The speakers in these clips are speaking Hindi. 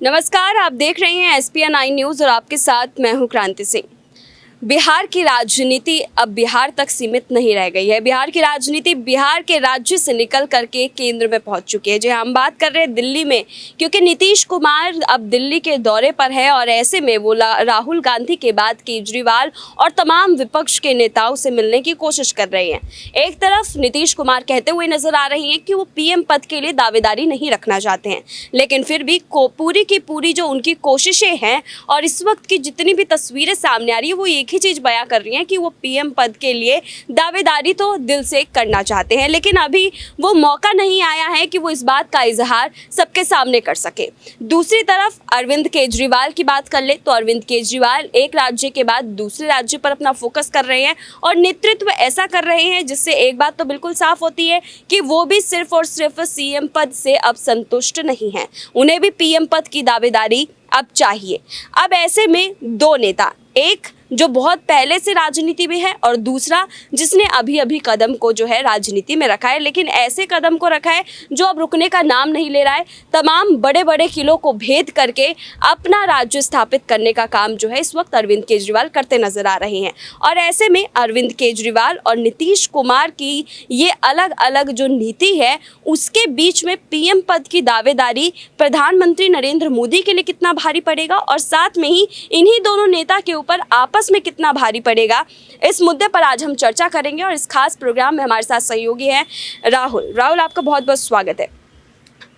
नमस्कार, आप देख रहे हैं SPN 9 न्यूज़ और आपके साथ मैं हूं क्रांति सिंह। बिहार की राजनीति अब बिहार तक सीमित नहीं रह गई है। बिहार की राजनीति बिहार के राज्य से निकल करके केंद्र में पहुंच चुकी है। जी हम बात कर रहे हैं दिल्ली में, क्योंकि नीतीश कुमार अब दिल्ली के दौरे पर है और ऐसे में वो राहुल गांधी के बाद केजरीवाल और तमाम विपक्ष के नेताओं से मिलने की कोशिश कर रहे हैं। एक तरफ नीतीश कुमार कहते हुए नजर आ रही हैं कि वो PM पद के लिए दावेदारी नहीं रखना चाहते हैं, लेकिन फिर भी पूरी की पूरी जो उनकी कोशिशें हैं और इस वक्त की जितनी भी तस्वीरें सामने आ रही है वो एक ही चीज बयां कर रही हैं कि वो PM पद के लिए दावेदारी तो दिल से करना चाहते हैं, लेकिन अभी वो मौका नहीं आया है कि वो इस बात का इजहार सबके सामने कर सके। दूसरी तरफ अरविंद केजरीवाल की बात कर ले तो अरविंद केजरीवाल एक राज्य के बाद दूसरे राज्य पर अपना फोकस कर रहे हैं और नेतृत्व ऐसा कर रहे हैं जिससे एक बात तो बिल्कुल साफ होती है कि वो भी सिर्फ और सिर्फ CM पद से अब संतुष्ट नहीं हैं। उन्हें भी PM पद की दावेदारी अब चाहिए। अब ऐसे में दो नेता, एक जो बहुत पहले से राजनीति में है और दूसरा जिसने अभी अभी कदम को जो है राजनीति में रखा है, लेकिन ऐसे कदम को रखा है जो अब रुकने का नाम नहीं ले रहा है। तमाम बड़े बड़े किलों को भेद करके अपना राज्य स्थापित करने का काम जो है इस वक्त अरविंद केजरीवाल करते नजर आ रहे हैं। और ऐसे में अरविंद केजरीवाल और नीतीश कुमार की ये अलग अलग जो नीति है उसके बीच में PM पद की दावेदारी प्रधानमंत्री नरेंद्र मोदी के लिए कितना भारी पड़ेगा और साथ में ही इन्हीं दोनों नेता के ऊपर आपस में कितना भारी पड़ेगा, इस मुद्दे पर आज हम चर्चा करेंगे। और इस खास प्रोग्राम में हमारे साथ सहयोगी हैं राहुल, आपका बहुत बहुत स्वागत है।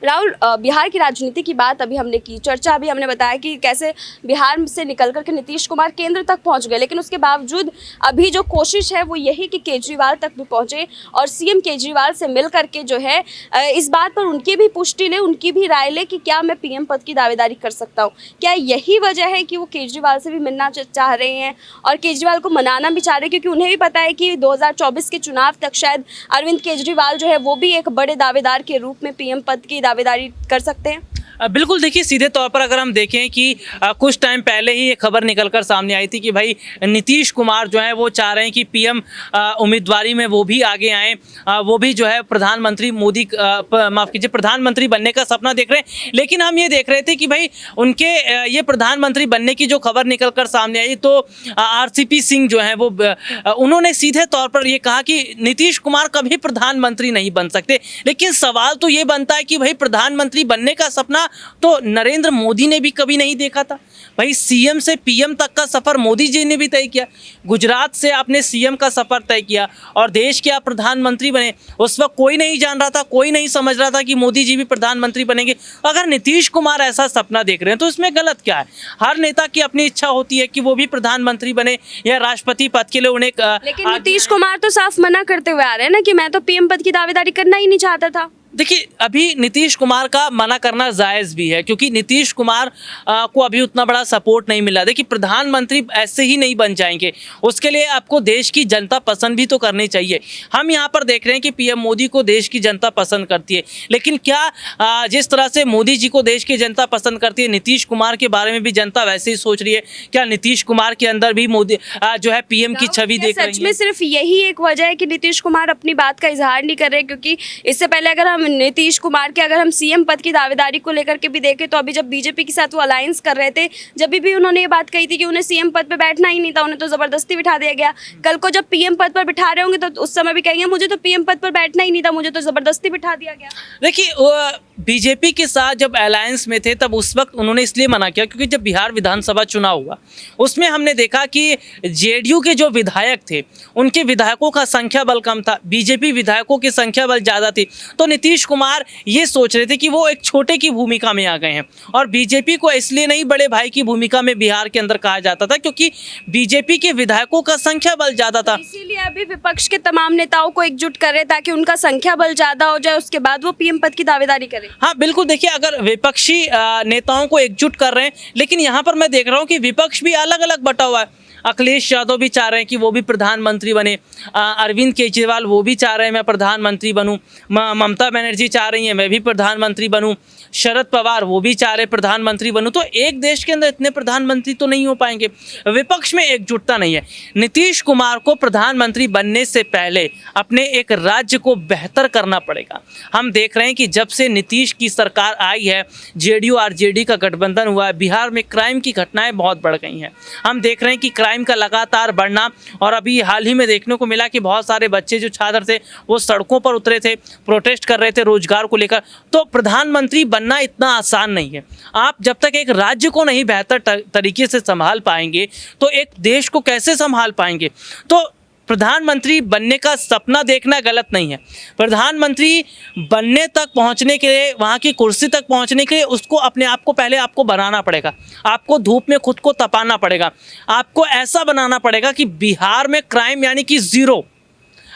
राहुल, बिहार की राजनीति की बात अभी हमने की, चर्चा अभी हमने बताया कि कैसे बिहार से निकल कर के नीतीश कुमार केंद्र तक पहुंच गए, लेकिन उसके बावजूद अभी जो कोशिश है वो यही कि केजरीवाल तक भी पहुंचे और CM केजरीवाल से मिल करके जो है इस बात पर उनकी भी पुष्टि ले, उनकी भी राय ले कि क्या मैं PM पद की दावेदारी कर सकता हूँ। क्या यही वजह है कि वो केजरीवाल से भी मिलना चाह रहे हैं और केजरीवाल को मनाना भी चाह रहे हैं, क्योंकि उन्हें भी पता है कि 2024 के चुनाव तक शायद अरविंद केजरीवाल जो है वो भी एक बड़े दावेदार के रूप में PM पद की दावेदारी कर सकते हैं? बिल्कुल, देखिए सीधे तौर पर अगर हम देखें कि कुछ टाइम पहले ही ये खबर निकलकर सामने आई थी कि भाई नीतीश कुमार जो है वो चाह रहे हैं कि PM उम्मीदवारी में वो भी आगे आएँ, वो भी जो है प्रधानमंत्री मोदी माफ़ कीजिए प्रधानमंत्री बनने का सपना देख रहे हैं। लेकिन हम ये देख रहे थे कि भाई उनके ये प्रधानमंत्री बनने की जो खबर निकलकर सामने आई तो RCP सिंह जो है वो उन्होंने सीधे तौर पर ये कहा कि नीतीश कुमार कभी प्रधानमंत्री नहीं बन सकते। लेकिन सवाल तो ये बनता है कि भाई प्रधानमंत्री बनने का सपना तो नरेंद्र मोदी ने भी कभी नहीं देखा था। भाई CM से PM तक का सफर मोदी जी ने भी तय किया, गुजरात से आपने CM का सफर तय किया और देश के आप प्रधानमंत्री बने। उस वक्त कोई नहीं जान रहा था, कोई नहीं समझ रहा था कि मोदी जी भी प्रधानमंत्री बनेंगे। अगर नीतीश कुमार ऐसा सपना देख रहे हैं तो इसमें गलत क्या है? हर नेता की अपनी इच्छा होती है कि वो भी प्रधानमंत्री बने या राष्ट्रपति पद के लिए उन्हें लेकिन नीतीश कुमार तो साफ मना करते हुए आ रहे हैं ना कि मैं तो PM पद की दावेदारी करना ही नहीं चाहता था। देखिए, अभी नीतीश कुमार का मना करना जायज़ भी है क्योंकि नीतीश कुमार को अभी उतना बड़ा सपोर्ट नहीं मिला। देखिए, प्रधानमंत्री ऐसे ही नहीं बन जाएंगे, उसके लिए आपको देश की जनता पसंद भी तो करनी चाहिए। हम यहाँ पर देख रहे हैं कि PM मोदी को देश की जनता पसंद करती है, लेकिन क्या जिस तरह से मोदी जी को देश की जनता पसंद करती है नीतीश कुमार के बारे में भी जनता वैसे ही सोच रही है? क्या नीतीश कुमार के अंदर भी मोदी जो है PM की छवि देख रही है? सच में सिर्फ यही एक वजह है कि नीतीश कुमार अपनी बात का इजहार नहीं कर रहे? क्योंकि इससे पहले अगर हम नीतीश कुमार के अगर हम CM पद की दावेदारी को लेकर के भी देखें तो अभी जब BJP के साथ वो अलायंस कर रहे थे, जब भी उन्होंने ये बात कही थी कि उन्हें CM पद पे बैठना ही नहीं था, उन्हें तो जबरदस्ती बिठा दिया गया। कल को जब PM पद पर बिठा रहे होंगे तो उस समय भी कहेंगे मुझे तो PM पद पर बैठना ही नहीं था, मुझे तो जबरदस्ती बिठा दिया गया। देखिए, BJP के साथ जब अलायंस में थे तब उस वक्त उन्होंने इसलिए मना किया क्योंकि जब बिहार विधानसभा चुनाव हुआ उसमें हमने देखा कि JDU के जो विधायक थे उनके विधायकों का संख्या बल कम था, BJP विधायकों की संख्या बल ज़्यादा थी। तो नीतीश कुमार ये सोच रहे थे कि वो एक छोटे की भूमिका में आ गए हैं और BJP को इसलिए नहीं बड़े भाई की भूमिका में बिहार के अंदर कहा जाता था क्योंकि BJP के विधायकों का संख्या बल ज़्यादा था। इसीलिए अभी विपक्ष के तमाम नेताओं को एकजुट कर रहे ताकि उनका संख्या बल ज़्यादा हो जाए, उसके बाद वो PM पद की दावेदारी करें। हाँ बिल्कुल, देखिए अगर विपक्षी नेताओं को एकजुट कर रहे हैं, लेकिन यहाँ पर मैं देख रहा हूँ कि विपक्ष भी अलग अलग बटा हुआ है। अखिलेश यादव भी चाह रहे हैं कि वो भी प्रधानमंत्री बने, अरविंद केजरीवाल वो भी चाह रहे हैं मैं प्रधानमंत्री बनूं, ममता बनर्जी चाह रही हैं मैं भी प्रधानमंत्री बनूं, शरद पवार वो भी चाह रहे प्रधानमंत्री बनूं, तो एक देश के अंदर इतने प्रधानमंत्री तो नहीं हो पाएंगे। विपक्ष में एकजुटता नहीं है। नीतीश कुमार को प्रधानमंत्री बनने से पहले अपने एक राज्य को बेहतर करना पड़ेगा। हम देख रहे हैं कि जब से नीतीश की सरकार आई है, जेडीयू आरजेडी का गठबंधन हुआ है, बिहार में क्राइम की घटनाएं बहुत बढ़ गई हैं। हम देख रहे हैं कि क्राइम का लगातार बढ़ना, और अभी हाल ही में देखने को मिला कि बहुत सारे बच्चे जो छात्र थे वो सड़कों पर उतरे थे, प्रोटेस्ट कर रहे थे रोजगार को लेकर। तो प्रधानमंत्री बनना इतना आसान नहीं है। आप जब तक एक राज्य को नहीं बेहतर तरीके से संभाल पाएंगे तो एक देश को कैसे संभाल पाएंगे। तो प्रधानमंत्री बनने का सपना देखना गलत नहीं है। प्रधानमंत्री बनने तक पहुंचने के लिए, वहां की कुर्सी तक पहुंचने के लिए उसको अपने आप को पहले आपको बनाना पड़ेगा। आपको धूप में खुद को तपाना पड़ेगा। आपको ऐसा बनाना पड़ेगा कि बिहार में क्राइम यानी कि जीरो।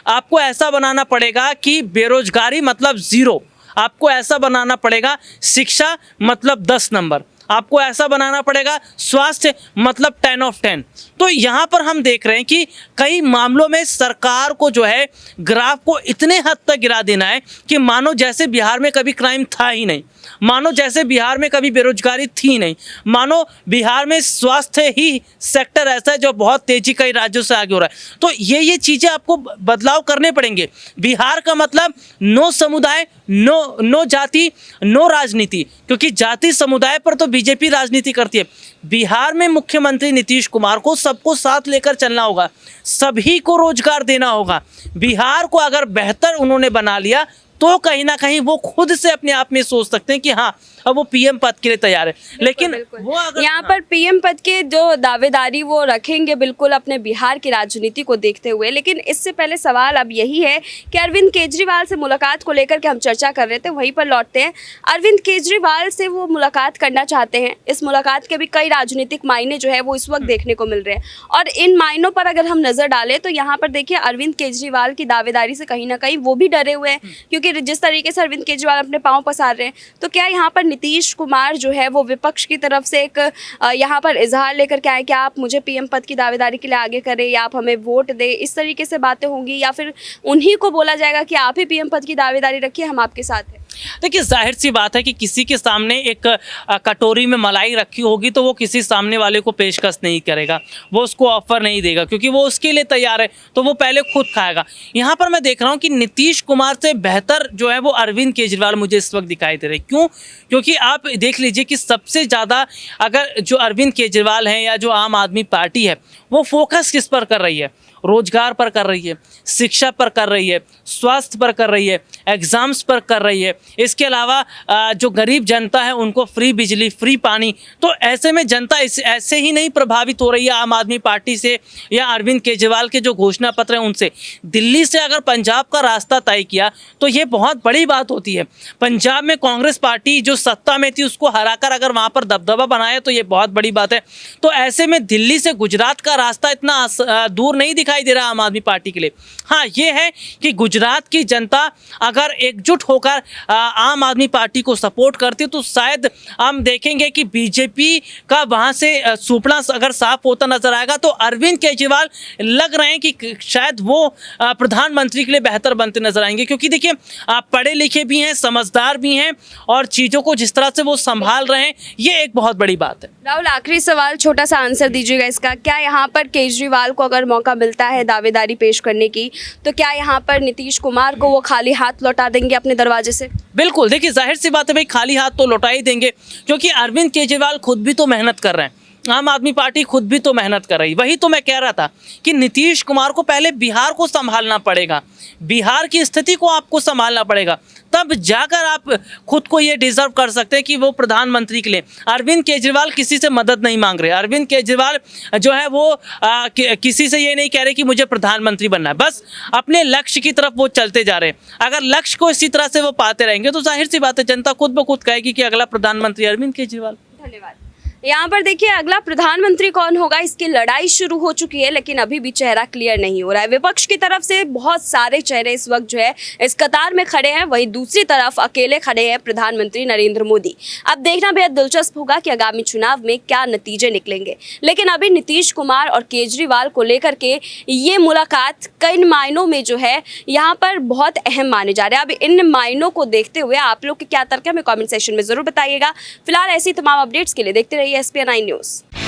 आपको ऐसा बनाना पड़ेगा कि बेरोजगारी मतलब जीरो। आपको ऐसा बनाना पड़ेगा शिक्षा मतलब 10 नंबर। आपको ऐसा बनाना पड़ेगा स्वास्थ्य मतलब 10 ऑफ 10। तो यहाँ पर हम देख रहे हैं कि कई मामलों में सरकार को जो है ग्राफ को इतने हद तक गिरा देना है कि मानो जैसे बिहार में कभी क्राइम था ही नहीं, मानो जैसे बिहार में कभी बेरोजगारी थी नहीं, मानो बिहार में स्वास्थ्य ही सेक्टर ऐसा है जो बहुत तेजी कई राज्यों से आगे हो रहा है। तो ये चीज़ें आपको बदलाव करने पड़ेंगे। बिहार का मतलब नो समुदाय, नो जाति, नो राजनीति, क्योंकि जाति समुदाय पर तो बीजेपी राजनीति करती है। बिहार में मुख्यमंत्री नीतीश कुमार को सबको साथ लेकर चलना होगा, सभी को रोजगार देना होगा। बिहार को अगर बेहतर उन्होंने बना लिया तो कहीं ना कहीं वो खुद से अपने आप में सोच सकते हैं कि हाँ अब वो पीएम पद के लिए तैयार है। लेकिन वो अगर यहाँ पर पीएम पद के जो दावेदारी वो रखेंगे बिल्कुल अपने बिहार की राजनीति को देखते हुए। लेकिन इससे पहले सवाल अब यही है कि अरविंद केजरीवाल से मुलाकात को लेकर के हम चर्चा कर रहे थे, वहीं पर लौटते हैं। अरविंद केजरीवाल से वो मुलाकात करना चाहते हैं। इस मुलाकात के भी कई राजनीतिक मायने जो है वो इस वक्त देखने को मिल रहे हैं, और इन मायनों पर अगर हम नजर डालें तो यहाँ पर देखिए अरविंद केजरीवाल की दावेदारी से कहीं ना कहीं वो भी डरे हुए हैं, क्योंकि जिस तरीके से अरविंद केजरीवाल अपने पांव पसार रहे हैं, तो क्या यहाँ पर नीतीश कुमार जो है वो विपक्ष की तरफ से एक यहाँ पर इजहार लेकर के आए कि आप मुझे पीएम पद की दावेदारी के लिए आगे करें या आप हमें वोट दें, इस तरीके से बातें होंगी, या फिर उन्हीं को बोला जाएगा कि आप ही पीएम पद की दावेदारी रखिए, हम आपके साथ हैं? देखिए, जाहिर सी बात है कि किसी के सामने एक कटोरी में मलाई रखी होगी तो वो किसी सामने वाले को पेशकश नहीं करेगा, वो उसको ऑफर नहीं देगा, क्योंकि वो उसके लिए तैयार है तो वो पहले खुद खाएगा। यहाँ पर मैं देख रहा हूँ कि नीतीश कुमार से बेहतर जो है वो अरविंद केजरीवाल मुझे इस वक्त दिखाई दे रहे। क्यों? क्योंकि आप देख लीजिए कि सबसे ज़्यादा अगर जो अरविंद केजरीवाल हैं या जो आम आदमी पार्टी है वो फोकस किस पर कर रही है? रोजगार पर कर रही है, शिक्षा पर कर रही है, स्वास्थ्य पर कर रही है, एग्ज़ाम्स पर कर रही है। इसके अलावा जो गरीब जनता है उनको फ्री बिजली, फ्री पानी। तो ऐसे में जनता ऐसे ही नहीं प्रभावित हो रही है आम आदमी पार्टी से या अरविंद केजरीवाल के जो घोषणा पत्र हैं उनसे। दिल्ली से अगर पंजाब का रास्ता तय किया तो ये बहुत बड़ी बात होती है। पंजाब में कांग्रेस पार्टी जो सत्ता में थी उसको हराकर अगर वहाँ पर दबदबा बनाया तो ये बहुत बड़ी बात है। तो ऐसे में दिल्ली से गुजरात का रास्ता इतना दूर नहीं दिखाई दे रहा आम आदमी पार्टी के लिए। हाँ, ये है कि गुजरात की जनता अगर एकजुट होकर आम आदमी पार्टी को सपोर्ट करती तो शायद हम देखेंगे कि बीजेपी का वहाँ से सुपड़ा अगर साफ होता नजर आएगा तो अरविंद केजरीवाल लग रहे हैं कि शायद वो प्रधानमंत्री के लिए बेहतर बनते नजर आएंगे। क्योंकि देखिए, आप पढ़े लिखे भी हैं, समझदार भी हैं, और चीज़ों को जिस तरह से वो संभाल रहे हैं ये एक बहुत बड़ी बात है। राहुल, आखिरी सवाल, छोटा सा आंसर दीजिएगा इसका। क्या यहाँ पर केजरीवाल को अगर मौका मिलता है दावेदारी पेश करने की तो क्या यहाँ पर नीतीश कुमार को वो खाली हाथ लौटा देंगे अपने दरवाजे से? बिल्कुल, देखिए जाहिर सी बात है भाई, खाली हाथ तो लौटा ही देंगे, क्योंकि अरविंद केजरीवाल खुद भी तो मेहनत कर रहे हैं, आम आदमी पार्टी खुद भी तो मेहनत कर रही। वही तो मैं कह रहा था कि नीतीश कुमार को पहले बिहार को संभालना पड़ेगा, बिहार की स्थिति को आपको संभालना पड़ेगा, तब जाकर आप खुद को ये डिजर्व कर सकते हैं कि वो प्रधानमंत्री के लिए। अरविंद केजरीवाल किसी से मदद नहीं मांग रहे। अरविंद केजरीवाल जो है वो किसी से ये नहीं कह रहे कि मुझे प्रधानमंत्री बनना है, बस अपने लक्ष्य की तरफ वो चलते जा रहे हैं। अगर लक्ष्य को इसी तरह से वो पाते रहेंगे तो जाहिर सी बात है जनता खुद ब खुद कहेगी कि अगला प्रधानमंत्री अरविंद केजरीवाल। धन्यवाद। यहाँ पर देखिए अगला प्रधानमंत्री कौन होगा इसकी लड़ाई शुरू हो चुकी है, लेकिन अभी भी चेहरा क्लियर नहीं हो रहा है। विपक्ष की तरफ से बहुत सारे चेहरे इस वक्त जो है इस कतार में खड़े हैं, वहीं दूसरी तरफ अकेले खड़े हैं प्रधानमंत्री नरेंद्र मोदी। अब देखना बेहद दिलचस्प होगा कि आगामी चुनाव में क्या नतीजे निकलेंगे। लेकिन अभी नीतीश कुमार और केजरीवाल को लेकर के ये मुलाकात कई मायनों में जो है यहाँ पर बहुत अहम माने जा रहे हैं। अब इन मायनों को देखते हुए आप लोग के क्या तर्क है, हमें कमेंट सेक्शन में जरूर बताइएगा। फिलहाल ऐसी तमाम अपडेट्स के लिए देखते रहिए SPN9 न्यूज़।